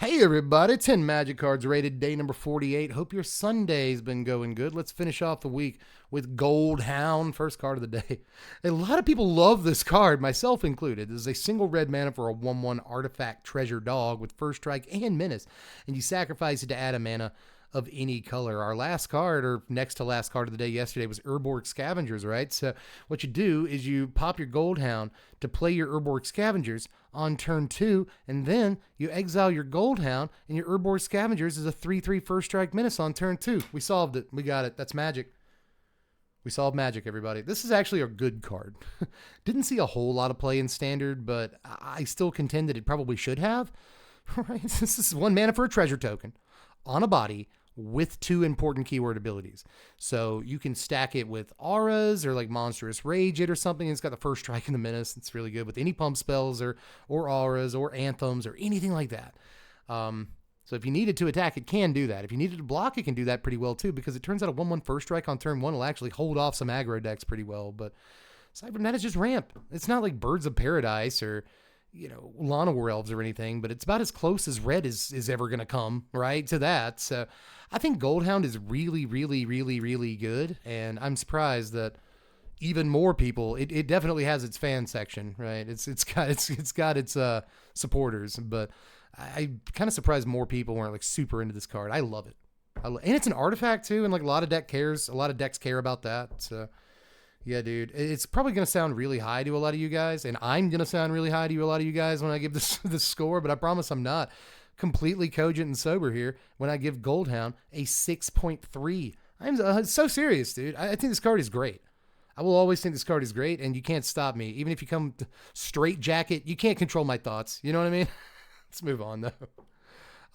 Hey everybody, 10 Magic cards rated day number 48. Hope your Sunday's been going good. Let's finish off the week with Gold Hound, first card of the day. A lot of people love this card, myself included. This is a single red mana for a 1/1 artifact treasure dog with first strike and menace, and you sacrifice it to add a mana of any color. Our last card, or next to last card of the day yesterday, was Urborg Scavengers, right? So what you do is you pop your Gold Hound to play your Urborg Scavengers on turn 2, and then you exile your Gold Hound, and your Urborg Scavengers is a 3/3 first strike menace on turn 2. We solved it. We got it. That's magic. We solved magic, everybody. This is actually a good card. Didn't see a whole lot of play in Standard, but I still contend that it probably should have. Right? This is 1 mana for a treasure token on a body with 2 important keyword abilities. So you can stack it with auras or like Monstrous Rage it or something. It's got the first strike and the menace. It's really good with any pump spells or auras or anthems or anything like that. So if you needed to attack, it can do that. If you needed to block, it can do that pretty well too, because it turns out a 1/1 first strike on turn 1 will actually hold off some aggro decks pretty well. But aside from that, it's just ramp. It's not like Birds of Paradise or Lana War Elves or anything, but it's about as close as red is ever going to come, right, to that. So I think Goldhound is really, really, really, really good, and I'm surprised that even more people, it definitely has its fan section, right? It's got its supporters, but I'm kind of surprised more people weren't like super into this card. I love it. And it's an artifact too, and like a lot of decks care about that. So yeah, dude, it's probably going to sound really high to a lot of you guys, and I'm going to sound really high to a lot of you guys when I give this score, but I promise I'm not completely cogent and sober here when I give Goldhound a 6.3. I'm so serious, dude. I think this card is great. I will always think this card is great, and you can't stop me. Even if you come straight jacket, you can't control my thoughts. You know what I mean? Let's move on, though.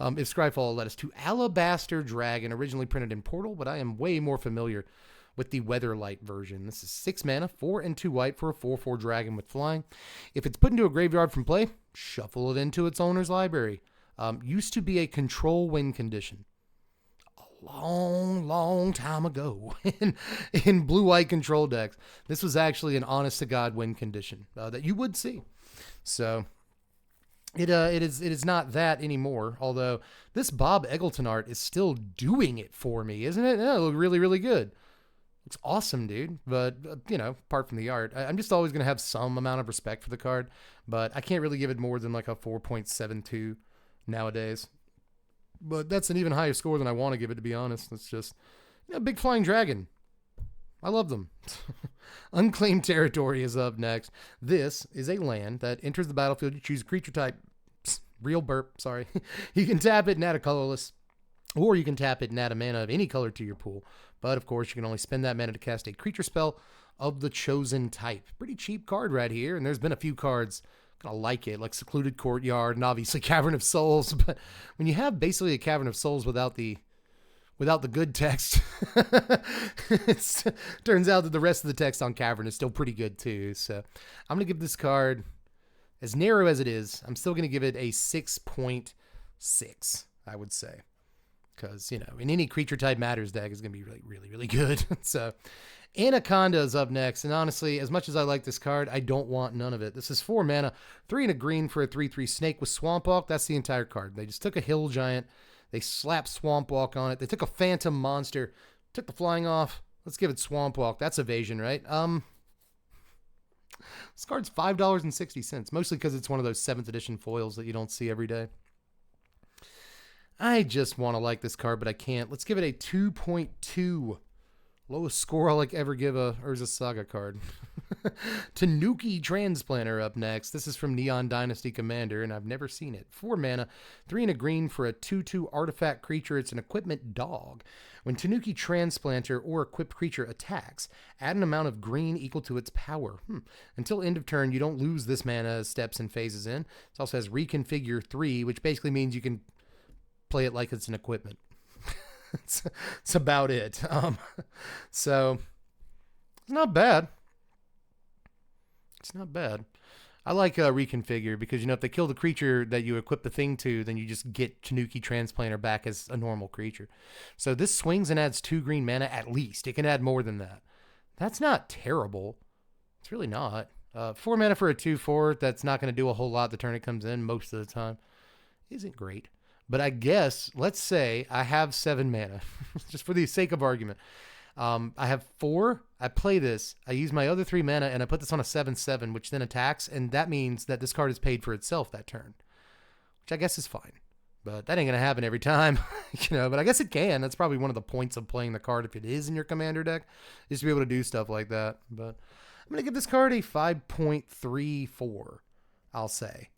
If Scryfall led us to Alabaster Dragon, originally printed in Portal, but I am way more familiar with the Weatherlight version. This is 6 mana, 4 and 2 white for a 4/4 dragon with flying. If it's put into a graveyard from play, shuffle it into its owner's library. Used to be a control win condition a long time ago in blue-white control decks. This was actually an honest-to-God win condition that you would see. So it is not that anymore, although this Bob Eggleton art is still doing it for me, isn't it? Yeah, it looked really, really good. Looks awesome, dude. But, apart from the art, I'm just always going to have some amount of respect for the card, but I can't really give it more than like a 4.72 nowadays. But that's an even higher score than I want to give it, to be honest. It's just, big flying dragon. I love them. Unclaimed Territory is up next. This is a land that enters the battlefield. You choose a creature type. Real burp, sorry. You can tap it and add a colorless, or you can tap it and add a mana of any color to your pool. But, of course, you can only spend that mana to cast a creature spell of the chosen type. Pretty cheap card right here, and there's been a few cards kind of like it, like Secluded Courtyard and obviously Cavern of Souls. But when you have basically a Cavern of Souls without the good text, it turns out that the rest of the text on Cavern is still pretty good too. So I'm going to give this card, as narrow as it is, I'm still going to give it a 6.6, I would say. Because, in any creature type matters deck is going to be really, really, really good. So Anaconda is up next. And honestly, as much as I like this card, I don't want none of it. This is 4 mana, 3 and a green for a 3/3 snake with Swamp Walk. That's the entire card. They just took a Hill Giant. They slapped Swamp Walk on it. They took a Phantom Monster, took the flying off. Let's give it Swamp Walk. That's evasion, right? This card's $5.60, mostly because it's one of those 7th edition foils that you don't see every day. I just want to like this card, but I can't. Let's give it a 2.2. Lowest score I'll ever give a Urza Saga card. Tanuki Transplanter up next. This is from Neon Dynasty Commander, and I've never seen it. 4 mana, 3 and a green for a 2/2 artifact creature. It's an equipment dog. When Tanuki Transplanter or equipped creature attacks, add an amount of green equal to its power. Until end of turn, you don't lose this mana as steps and phases in. It also has Reconfigure 3, which basically means you can play it like it's an equipment. It's about it. So it's not bad. It's not bad. I like Reconfigure because, if they kill the creature that you equip the thing to, then you just get Tanuki Transplanter back as a normal creature. So this swings and adds 2 green mana at least. It can add more than that. That's not terrible. It's really not. 4 mana for a 2/4 that's not going to do a whole lot the turn it comes in most of the time isn't great. But I guess, let's say I have 7 mana, just for the sake of argument. I have 4. I play this. I use my other 3 mana, and I put this on a 7/7, which then attacks, and that means that this card is paid for itself that turn, which I guess is fine. But that ain't gonna happen every time, But I guess it can. That's probably one of the points of playing the card if it is in your commander deck, is to be able to do stuff like that. But I'm gonna give this card a 5.34. I'll say,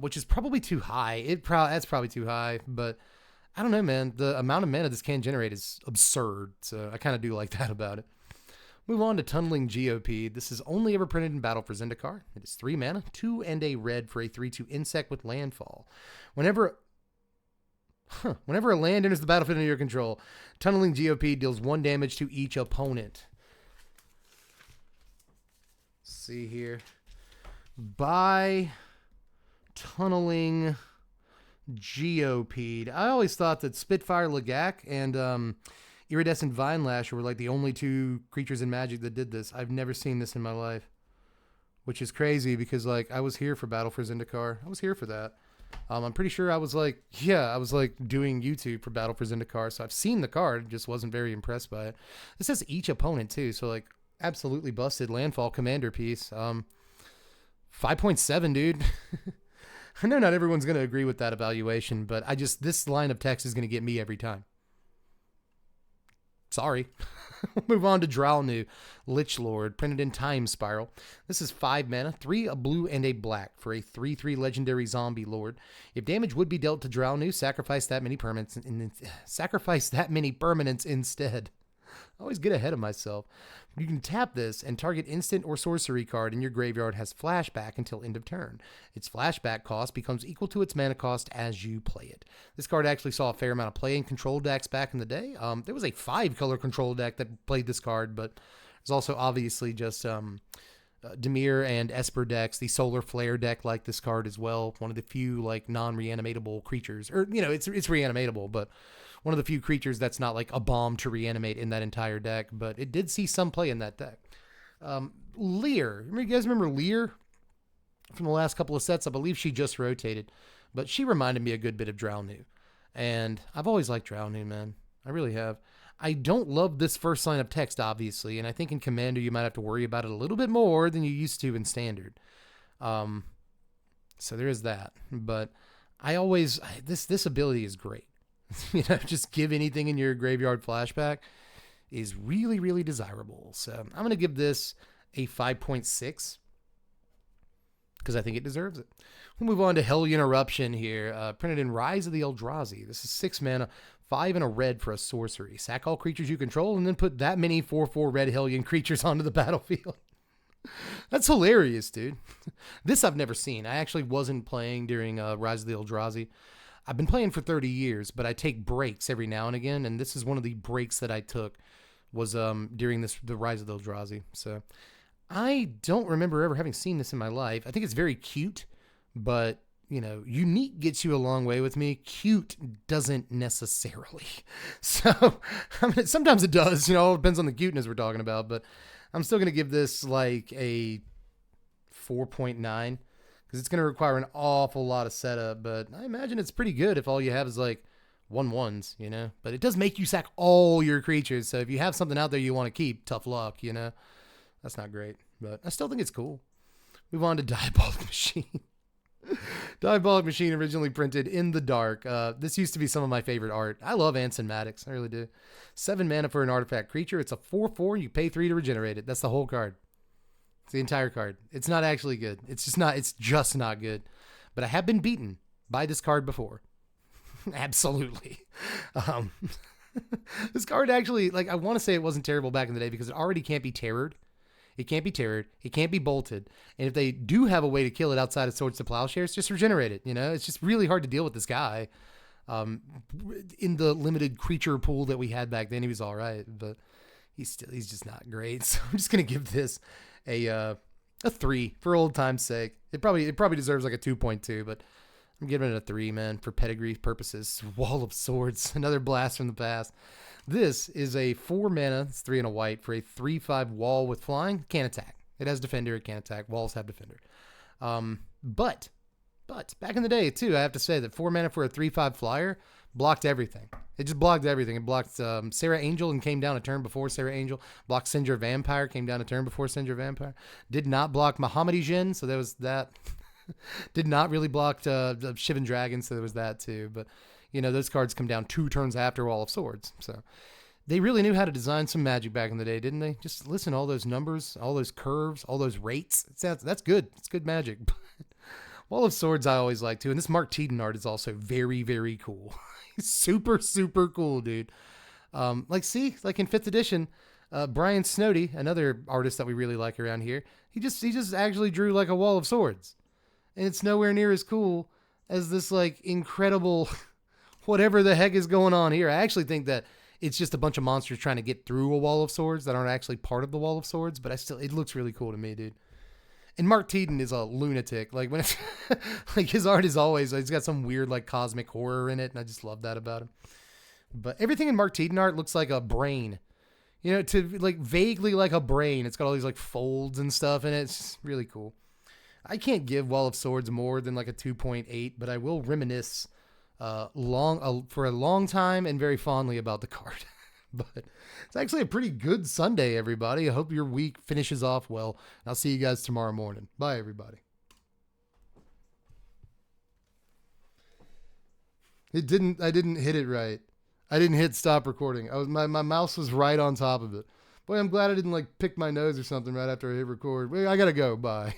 which is probably too high. That's probably too high, but I don't know, man. The amount of mana this can generate is absurd, so I kind of do like that about it. Move on to Tunneling GOP. This is only ever printed in Battle for Zendikar. It is 3 mana, 2 and a red for a 3/2 insect with landfall. Whenever a land enters the battlefield under your control, Tunneling GOP deals 1 damage to each opponent. Let's see here. By Tunneling GOP. I always thought that Spitfire Lagak and Iridescent Vine Lasher were like the only 2 creatures in Magic that did this. I've never seen this in my life, which is crazy because like I was here for Battle for Zendikar. I was here for that. I'm pretty sure I was like doing YouTube for Battle for Zendikar, so I've seen the card, just wasn't very impressed by it. This says each opponent too, so like absolutely busted landfall commander piece. 5.7, dude. I know not everyone's going to agree with that evaluation, but this line of text is going to get me every time. Sorry. We'll move on to Dralnu, Lich Lord, printed in Time Spiral. This is 5 mana, 3 a blue and a black for a 3/3 legendary zombie lord. If damage would be dealt to Dralnu, sacrifice that many permanents instead. I always get ahead of myself. You can tap this and target instant or sorcery card in your graveyard has flashback until end of turn. Its flashback cost becomes equal to its mana cost as you play it. This card actually saw a fair amount of play in control decks back in the day. There was a 5-color control deck that played this card, but there's also obviously just Dimir and Esper decks. The Solar Flare deck like this card as well. One of the few like non-reanimatable creatures, or it's reanimatable, but one of the few creatures that's not like a bomb to reanimate in that entire deck, but it did see some play in that deck. Lear. You guys remember Lear from the last couple of sets? I believe she just rotated, but she reminded me a good bit of Dralnu. And I've always liked Dralnu, man. I really have. I don't love this first line of text, obviously, and I think in Commander you might have to worry about it a little bit more than you used to in Standard. So there is that. But this ability is great. Just give anything in your graveyard flashback is really, really desirable. So I'm going to give this a 5.6 because I think it deserves it. We'll move on to Hellion Eruption here, printed in Rise of the Eldrazi. This is 6 mana, 5 and a red for a sorcery. Sack all creatures you control and then put that many 4/4 red Hellion creatures onto the battlefield. That's hilarious, dude. This I've never seen. I actually wasn't playing during Rise of the Eldrazi. I've been playing for 30 years, but I take breaks every now and again, and this is one of the breaks that I took was during the Rise of the Eldrazi. So I don't remember ever having seen this in my life. I think it's very cute, but unique gets you a long way with me. Cute doesn't necessarily. So sometimes it does. It depends on the cuteness we're talking about, but I'm still going to give this like a 4.9. Because it's going to require an awful lot of setup, but I imagine it's pretty good if all you have is like 1/1s, But it does make you sack all your creatures, so if you have something out there you want to keep, tough luck, That's not great, but I still think it's cool. Move on to Diabolic Machine. Diabolic Machine, originally printed in the dark. This used to be some of my favorite art. I love Anson Maddox, I really do. 7 mana for an artifact creature. It's a 4/4, you pay 3 to regenerate it. That's the whole card. It's the entire card. It's not actually good. It's just not good. But I have been beaten by this card before. Absolutely. This card actually, I want to say it wasn't terrible back in the day because it already can't be terrored. It can't be terrored. It can't be bolted. And if they do have a way to kill it outside of Swords to Plowshares, just regenerate it. It's just really hard to deal with this guy. In the limited creature pool that we had back then, he was all right, but he's just not great. So I'm just going to give this a 3 for old time's sake. It probably deserves like a 2.2, but I'm giving it a 3, man, for pedigree purposes. Wall of Swords, another blast from the past. This is a 4 mana, it's 3 and a white for a 3/5 wall with flying. Can't attack. It has defender, it can't attack. Walls have defender. But But back in the day, too, I have to say that 4 mana for a 3/5 flyer blocked everything. It just blocked everything. It blocked Sarah Angel and came down a turn before Sarah Angel. Blocked Cinder Vampire, came down a turn before Cinder Vampire. Did not block Mohammedi Jinn, so there was that. Did not really block Shivan Dragon, so there was that too. But, you know, those cards come down 2 turns after Wall of Swords. So they really knew how to design some Magic back in the day, didn't they? Just listen to all those numbers, all those curves, all those rates. That's good. It's good Magic. Wall of Swords I always like too. And this Mark Teton art is also very, very cool. Super, super cool, dude. Like in 5th edition, Brian Snowdy, another artist that we really like around here, he just actually drew like a Wall of Swords. And it's nowhere near as cool as this like incredible whatever the heck is going on here. I actually think that it's just a bunch of monsters trying to get through a Wall of Swords that aren't actually part of the Wall of Swords, but it looks really cool to me, dude. And Mark Teton is a lunatic. Like when it's like his art is always, he's got some weird like cosmic horror in it, and I just love that about him. But everything in Mark Teton art looks like a brain. You know, to like vaguely like a brain. It's got all these like folds and stuff in it. It's just really cool. I can't give Wall of Swords more than like a 2.8, but I will reminisce for a long time and very fondly about the card. But it's actually a pretty good Sunday, everybody. I hope your week finishes off well. I'll see you guys tomorrow morning. Bye, everybody. I didn't hit it right. I didn't hit stop recording. My mouse was right on top of it. Boy, I'm glad I didn't like pick my nose or something right after I hit record. Wait, I gotta go. Bye.